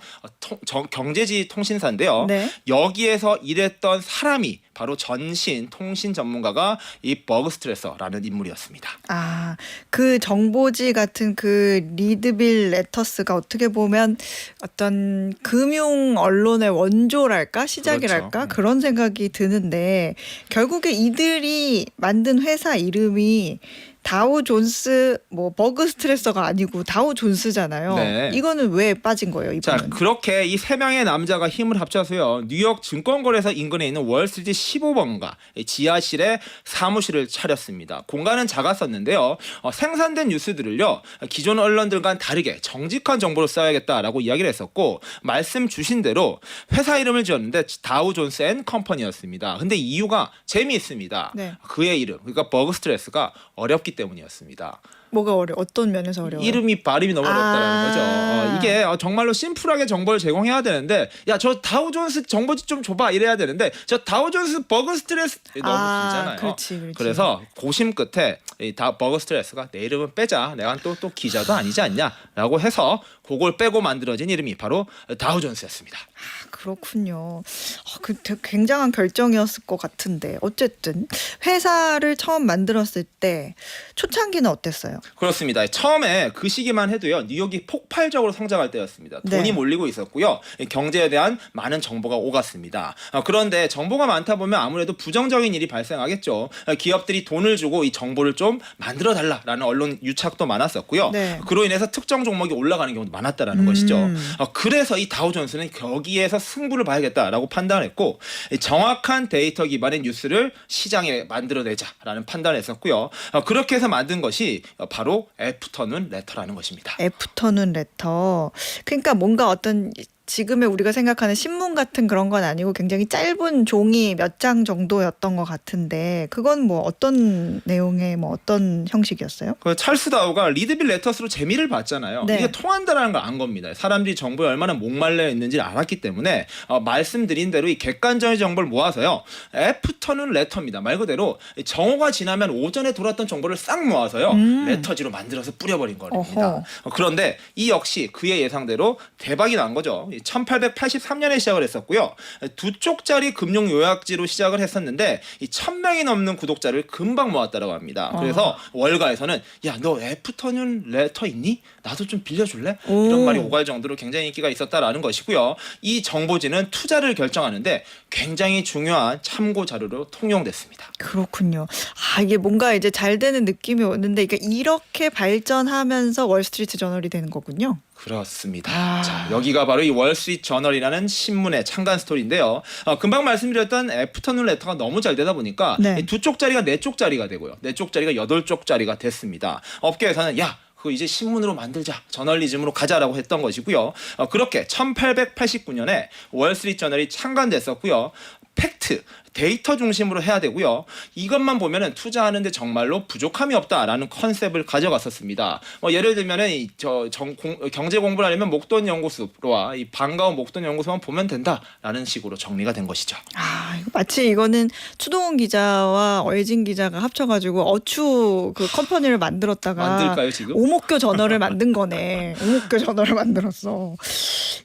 경제지 통신사인데요. 네. 여기에서 일했던 사람이 바로 전신 통신 전문가가 이 버그 스트레서라는 인물이었습니다. 아, 그 정보지 같은 그 리드빌 레터스가 어떻게 보면 어떤 금융 언론의 원조랄까 시작이랄까 그렇죠. 그런 생각이 드는데 결국에 이들이 만든 회사 이름이 다우 존스 뭐 버그 스트레서가 아니고 다우 존스잖아요. 네. 이거는 왜 빠진 거예요, 자 이분은? 그렇게 이 세 명의 남자가 힘을 합쳐서요 뉴욕 증권거래소 인근에 있는 월스트리트 15번가 지하실에 사무실을 차렸습니다. 공간은 작았었는데요. 생산된 뉴스들을요 기존 언론들과는 다르게 정직한 정보를 써야겠다라고 이야기를 했었고 말씀 주신 대로 회사 이름을 지었는데 다우 존스 앤 컴퍼니였습니다. 근데 이유가 재미있습니다. 네. 그의 이름 그러니까 버그 스트레스가 어렵기 때문이었습니다. 뭐가 어떤 면에서 어려워요? 이름이 발음이 너무 어렵다는 거죠. 이게 정말로 심플하게 정보를 제공해야 되는데 야 저 다우존스 정보지 좀 줘봐 이래야 되는데 저 다우존스 버그 스트레스 너무 길잖아요. 그렇지. 그래서 고심 끝에 이 버그 스트레스가 내 이름은 빼자. 내가 또 기자도 아니지 않냐라고 해서 그걸 빼고 만들어진 이름이 바로 다우존스였습니다. 그렇군요. 그 굉장한 결정이었을 것 같은데 어쨌든 회사를 처음 만들었을 때 초창기는 어땠어요? 그렇습니다. 처음에 그 시기만 해도요 뉴욕이 폭발적으로 성장할 때였습니다. 돈이 네. 몰리고 있었고요. 경제에 대한 많은 정보가 오갔습니다. 그런데 정보가 많다 보면 아무래도 부정적인 일이 발생하겠죠. 기업들이 돈을 주고 이 정보를 좀 만들어 달라라는 언론 유착도 많았었고요. 네. 그로 인해서 특정 종목이 올라가는 경우도 많았다라는 것이죠. 그래서 이 다우존스는 여기에서 승부를 봐야겠다라고 판단했고 정확한 데이터 기반의 뉴스를 시장에 만들어내자라는 판단을 했었고요. 그렇게 해서 만든 것이 바로 애프터눈 레터라는 것입니다. 애프터눈 레터. 그러니까 뭔가 어떤 지금의 우리가 생각하는 신문 같은 그런 건 아니고 굉장히 짧은 종이 몇 장 정도였던 것 같은데 그건 뭐 어떤 내용의 뭐 어떤 형식이었어요? 그 찰스 다우가 리드빌 레터스로 재미를 봤잖아요. 네. 이게 통한다라는 걸 안 겁니다. 사람들이 정보에 얼마나 목말라 있는지를 알았기 때문에 말씀드린 대로 이 객관적인 정보를 모아서요. 애프터눈 레터입니다. 말 그대로 정오가 지나면 오전에 돌았던 정보를 싹 모아서요. 레터지로 만들어서 뿌려버린 겁니다. 그런데 이 역시 그의 예상대로 대박이 난 거죠. 1883년에 시작을 했었고요. 2쪽짜리 금융 요약지로 시작을 했었는데 이 1000명이 넘는 구독자를 금방 모았다고 합니다. 그래서 월가에서는 야, 너 애프터눈 레터 있니? 나도 좀 빌려줄래? 이런 말이 오갈 정도로 굉장히 인기가 있었다라는 것이고요. 이 정보지는 투자를 결정하는데 굉장히 중요한 참고 자료로 통용됐습니다. 그렇군요. 이게 뭔가 이제 잘 되는 느낌이 오는데 이렇게 발전하면서 월스트리트 저널이 되는 거군요. 그렇습니다. 자, 여기가 바로 이 월스트리트 저널이라는 신문의 창간 스토리인데요. 금방 말씀드렸던 애프터눈 레터가 너무 잘 되다 보니까 네. 2쪽짜리가 4쪽짜리가 되고요. 4쪽짜리가 8쪽짜리가 됐습니다. 업계에서는 야, 그거 이제 신문으로 만들자, 저널리즘으로 가자라고 했던 것이고요. 그렇게 1889년에 월스트리트 저널이 창간됐었고요. 팩트, 데이터 중심으로 해야 되고요. 이것만 보면은 투자하는데 정말로 부족함이 없다라는 컨셉을 가져갔었습니다. 예를 들면은 경제 공부를 하려면 목돈 연구소와 이 반가운 목돈 연구소만 보면 된다라는 식으로 정리가 된 것이죠. 마치 이거는 추동훈 기자와 얼진 기자가 합쳐가지고 어추 그 컴퍼니를 만들었다가 만들까요 지금? 오목교 저널을 만든 거네. 오목교 저널을 만들었어.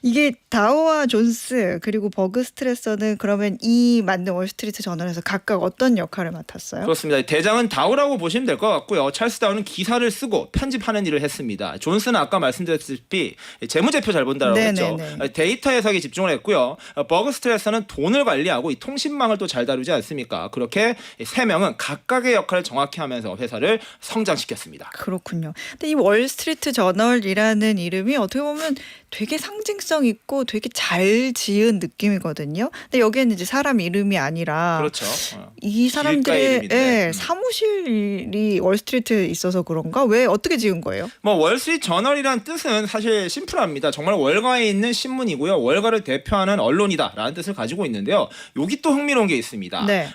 이게 다우와 존스 그리고 버그 스트레서는 그러면 이 만든 월스트리트 월스트리트 저널에서 각각 어떤 역할을 맡았어요? 그렇습니다. 대장은 다우라고 보시면 될 것 같고요. 찰스 다우는 기사를 쓰고 편집하는 일을 했습니다. 존스는 아까 말씀드렸다시피 재무제표 잘 본다라고 했죠. 데이터 해석에 집중을 했고요. 버그스트레서는 돈을 관리하고 이 통신망을 또 잘 다루지 않습니까? 그렇게 세 명은 각각의 역할을 정확히 하면서 회사를 성장시켰습니다. 그렇군요. 근데 이 월스트리트 저널이라는 이름이 어떻게 보면 되게 상징성 있고 되게 잘 지은 느낌이거든요. 근데 여기에는 이제 사람 이름이 아니라 그렇죠. 이 길가 사람들의 이름인데. 사무실이 월스트리트에 있어서 그런가? 왜 어떻게 지은 거예요? 뭐 월스트리트 저널이란 뜻은 사실 심플합니다. 정말 월가에 있는 신문이고요. 월가를 대표하는 언론이다라는 뜻을 가지고 있는데요. 여기 또 흥미로운 게 있습니다. 네.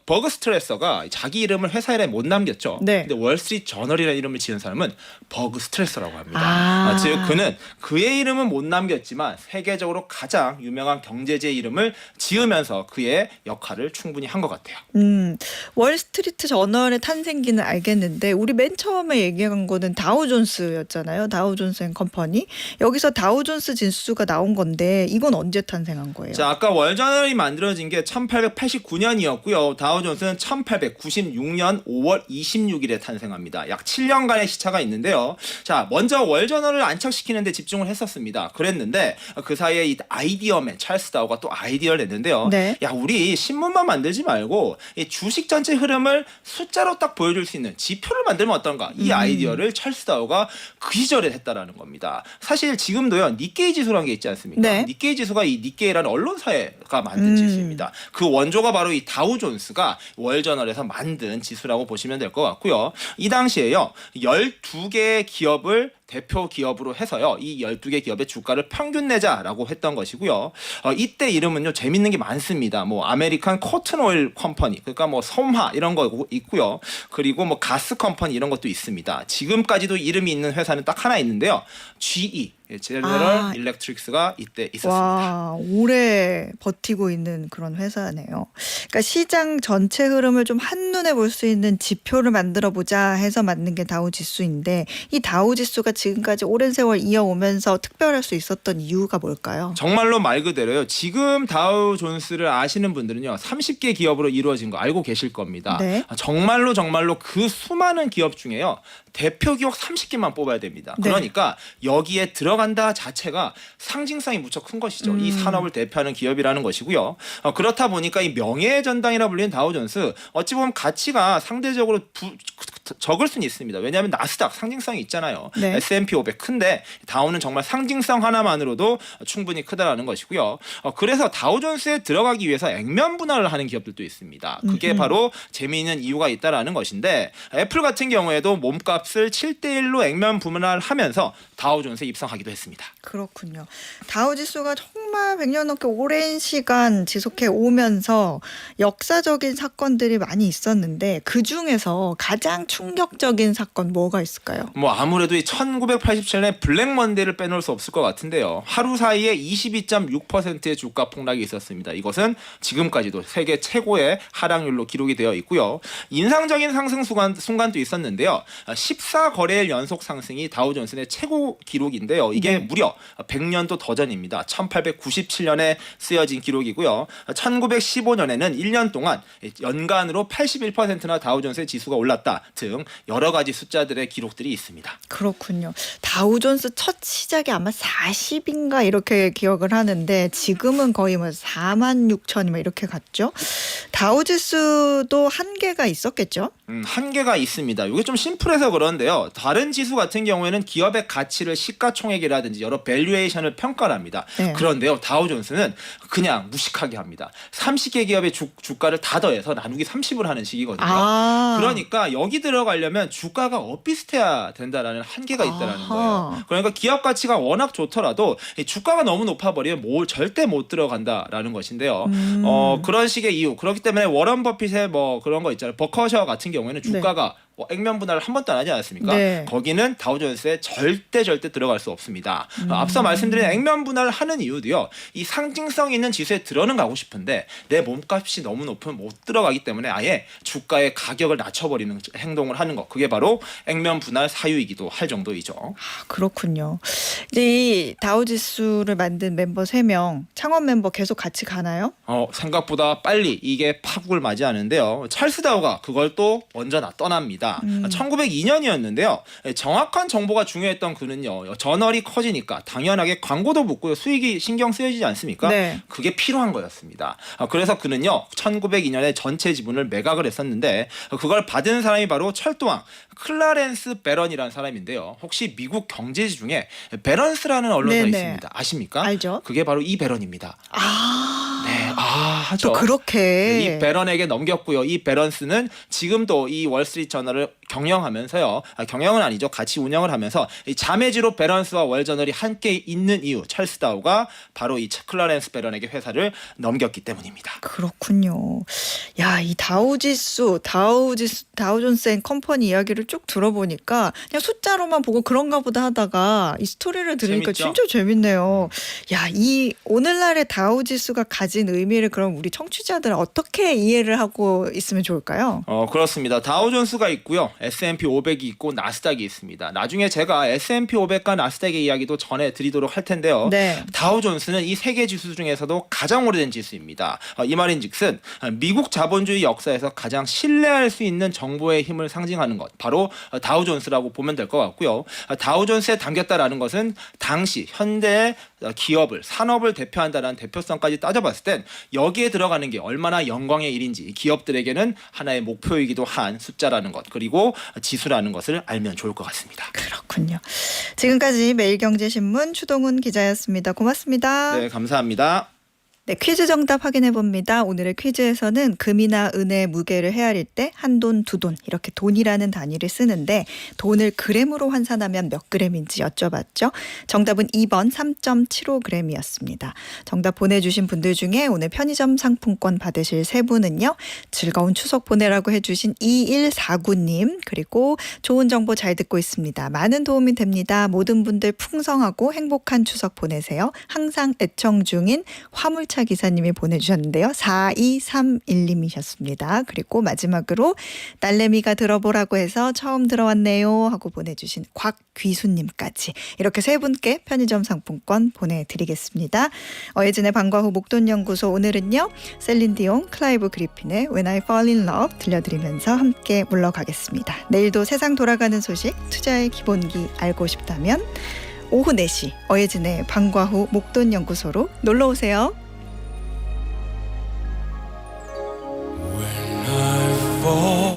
버그스트레서가 자기 이름을 회사 이름에 못 남겼죠. 네. 근데 월스트리트 저널이라는 이름을 지은 사람은 버그스트레서라고 합니다. 즉 그는 그의 이름은 못 남겼지만 세계적으로 가장 유명한 경제제 이름을 지으면서 그의 역할을 충분히 한 것 같아요. 월스트리트 저널의 탄생기는 알겠는데 우리 맨 처음에 얘기한 거는 다우존스였잖아요. 다우존스 앤 컴퍼니. 여기서 다우존스 지수가 나온 건데 이건 언제 탄생한 거예요? 자, 아까 월저널이 만들어진 게 1889년이었고요. 다우존스는 1896년 5월 26일에 탄생합니다. 약 7년간의 시차가 있는데요. 자, 먼저 월저널을 안착시키는 데 집중을 했었습니다. 그랬는데 그 사이에 이 아이디어맨 찰스 다우가 또 아이디어를 냈는데요. 네. 야, 우리 신문만 만들지 말고 이 주식 전체 흐름을 숫자로 딱 보여줄 수 있는 지표를 만들면 어떤가? 이 아이디어를 찰스 다우가 그 시절에 했다라는 겁니다. 사실 지금도요. 니케이 지수라는 게 있지 않습니까? 네. 니케이 지수가 이 니케이라는 언론사가 만든 지수입니다. 그 원조가 바로 이 다우 존스가 월저널에서 만든 지수라고 보시면 될 것 같고요. 이 당시에요. 12개의 기업을 대표 기업으로 해서요. 이 12개 기업의 주가를 평균 내자라고 했던 것이고요. 이때 이름은요. 재밌는 게 많습니다. 뭐 아메리칸 코튼 오일 컴퍼니, 그러니까 뭐 섬화 이런 거 있고요. 그리고 뭐 가스 컴퍼니 이런 것도 있습니다. 지금까지도 이름이 있는 회사는 딱 하나 있는데요. GE 제너럴 일렉트릭스가 이때 있었습니다. 와, 오래 버티고 있는 그런 회사네요. 그러니까 시장 전체 흐름을 좀 한눈에 볼 수 있는 지표를 만들어 보자 해서 만든 게 다우 지수인데 이 다우 지수가 지금까지 오랜 세월 이어오면서 특별할 수 있었던 이유가 뭘까요? 정말로 말 그대로요. 지금 다우 존스를 아시는 분들은요. 30개 기업으로 이루어진 거 알고 계실 겁니다. 네. 정말로 그 수많은 기업 중에요. 대표 기업 30개만 뽑아야 됩니다. 네. 그러니까 여기에 들어간다 자체가 상징성이 무척 큰 것이죠. 이 산업을 대표하는 기업이라는 것이고요. 그렇다 보니까 이 명예의 전당이라 불리는 다우존스 어찌 보면 가치가 상대적으로 적을 수는 있습니다. 왜냐하면 나스닥 상징성이 있잖아요. 네. S&P 500 큰데 다우는 정말 상징성 하나만으로도 충분히 크다라는 것이고요. 그래서 다우존스에 들어가기 위해서 액면 분할을 하는 기업들도 있습니다. 그게 바로 재미있는 이유가 있다라는 것인데 애플 같은 경우에도 몸값을 7대1로 액면 분할하면서 다우존스에 입성하기도 했습니다. 그렇군요. 다우 지수가 정말 100년 넘게 오랜 시간 지속해 오면서 역사적인 사건들이 많이 있었는데 그중에서 가장 충격적인 사건 뭐가 있을까요? 뭐 아무래도 이 1987년에 블랙 먼데이를 빼놓을 수 없을 것 같은데요. 하루 사이에 22.6%의 주가 폭락이 있었습니다. 이것은 지금까지도 세계 최고의 하락률로 기록이 되어 있고요. 인상적인 상승 순간도 있었는데요. 14거래일 연속 상승이 다우존스의 최고 기록인데요. 이게 무려 100년도 더 전입니다. 1897년에 쓰여진 기록이고요. 1915년에는 1년 동안 연간으로 81%나 다우존스의 지수가 올랐다 등 여러 가지 숫자들의 기록들이 있습니다. 그렇군요. 다우존스 첫 시작이 아마 40인가 이렇게 기억을 하는데 지금은 거의 뭐 46,000이 이렇게 갔죠. 다우지수도 한계가 있었겠죠? 한계가 있습니다. 이게 좀 심플해서 그런데요. 다른 지수 같은 경우에는 기업의 가치를 시가총액이라든지 여러 밸류에이션을 평가를 합니다. 네. 그런데요. 다우존스는 그냥 무식하게 합니다. 30개 기업의 주가를 다 더해서 나누기 30을 하는 식이거든요. 그러니까 여기 들어가려면 주가가 엇비슷해야 된다라는 한계가 있다라는 거예요. 그러니까 기업 가치가 워낙 좋더라도 주가가 너무 높아버리면 절대 못 들어간다라는 것인데요. 그런 식의 이유. 그렇기 때문에 워런 버핏의 뭐 그런 거 있잖아요. 버커셔 같은 경우에는 주가가 액면 분할을 한 번도 안 하지 않았습니까? 네. 거기는 다우존스에 절대 들어갈 수 없습니다. 앞서 말씀드린 액면 분할을 하는 이유도요. 이 상징성 있는 지수에 들어는 가고 싶은데 내 몸값이 너무 높으면 못 들어가기 때문에 아예 주가의 가격을 낮춰버리는 행동을 하는 것. 그게 바로 액면 분할 사유이기도 할 정도이죠. 아, 그렇군요. 이제 이 다우지수를 만든 멤버 3명, 창원 멤버 계속 같이 가나요? 생각보다 빨리 이게 파국을 맞이하는데요. 찰스 다우가 그걸 또 먼저 떠납니다. 1902년이었는데요. 정확한 정보가 중요했던 그는요. 저널이 커지니까 당연하게 광고도 붙고요. 수익이 신경 쓰여지지 않습니까? 네. 그게 필요한 거였습니다. 그래서 그는요. 1902년에 전체 지분을 매각을 했었는데 그걸 받은 사람이 바로 철도왕 클라렌스 베런이라는 사람인데요. 혹시 미국 경제지 중에 베런스라는 언론사 네네. 있습니다. 아십니까? 알죠. 그게 바로 이 베런입니다. 네, 하죠. 또 그렇게. 네, 이 베런에게 넘겼고요. 이 베런스는 지금도 이 월스트리트 저널을 경영하면서요. 경영은 아니죠. 같이 운영을 하면서 이 자매지로 베런스와 월저널이 함께 있는 이유 찰스 다우가 바로 이 클라렌스 베런에게 회사를 넘겼기 때문입니다. 그렇군요. 야, 이 다우존스 앤 컴퍼니 이야기를 쭉 들어보니까 그냥 숫자로만 보고 그런가 보다 하다가 이 스토리를 들으니까 재밌죠? 진짜 재밌네요. 야, 이 오늘날의 다우지수가 가진 의미를 그럼 우리 청취자들은 어떻게 이해를 하고 있으면 좋을까요? 그렇습니다. 다우존스가 있고요. S&P 500이 있고 나스닥이 있습니다. 나중에 제가 S&P 500과 나스닥의 이야기도 전해드리도록 할 텐데요. 네. 다우존스는 이 세계 지수 중에서도 가장 오래된 지수입니다. 이 말인즉슨 미국 자본주의 역사에서 가장 신뢰할 수 있는 정보의 힘을 상징하는 것, 바로 다우존스라고 보면 될 것 같고요. 다우존스에 담겼다라는 것은 당시 현대의 기업을, 산업을 대표한다는 대표성까지 따져봤을 땐 여기에 들어가는 게 얼마나 영광의 일인지 기업들에게는 하나의 목표이기도 한 숫자라는 것, 그리고 지수라는 것을 알면 좋을 것 같습니다. 그렇군요. 지금까지 매일경제신문 추동훈 기자였습니다. 고맙습니다. 네, 감사합니다. 네, 퀴즈 정답 확인해 봅니다. 오늘의 퀴즈에서는 금이나 은의 무게를 헤아릴 때 한 돈, 두 돈 이렇게 돈이라는 단위를 쓰는데 돈을 그램으로 환산하면 몇 그램인지 여쭤봤죠. 정답은 2번 3.75g이었습니다. 정답 보내주신 분들 중에 오늘 편의점 상품권 받으실 3분은요. 즐거운 추석 보내라고 해주신 2149님 그리고 좋은 정보 잘 듣고 있습니다. 많은 도움이 됩니다. 모든 분들 풍성하고 행복한 추석 보내세요. 항상 애청 중인 화물차 기사님이 보내주셨는데요. 4231님이셨습니다. 그리고 마지막으로 딸내미가 들어보라고 해서 처음 들어왔네요 하고 보내주신 곽귀수님까지 이렇게 3분께 편의점 상품권 보내드리겠습니다. 어예진의 방과 후 목돈연구소 오늘은요. 셀린디옹, 클라이브 그리핀의 When I Fall in Love 들려드리면서 함께 물러가겠습니다. 내일도 세상 돌아가는 소식 투자의 기본기 알고 싶다면 오후 4시 어예진의 방과 후 목돈연구소로 놀러오세요.